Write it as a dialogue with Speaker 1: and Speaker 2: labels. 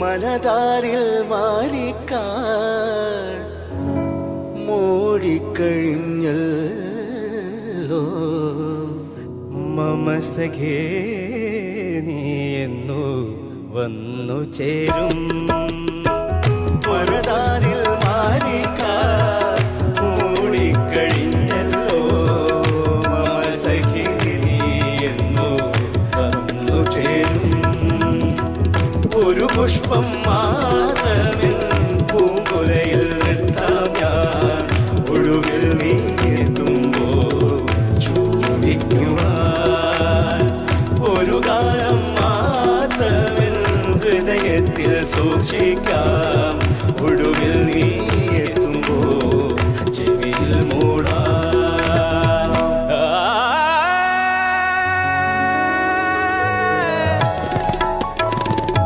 Speaker 1: മനതാരിൽ മാലിക്കാൻ മൂടിക്കഴിഞ്ഞല്ലോ.
Speaker 2: മമ സഖേ നീ എന്നു വന്നു ചേരും.
Speaker 1: മനതാരിൽ മാലിക്കാൻ മൂടിക്കഴിഞ്ഞല്ലോ.
Speaker 2: മമ സഖേ നീ എന്നു വന്നു ചേരും.
Speaker 1: ഒരു പുഷ്പം മാത്രമേ പൂങ്കുലയിൽ നിർത്താം ഞാൻ. ഒടുവിൽ നീ എത്തുമ്പോൾ ചൂടിക്കുവാൻ ഒരു ഗാനം മാത്രമേ ഹൃദയത്തിൽ സൂക്ഷിക്കാം. ഒടുവിൽ നീ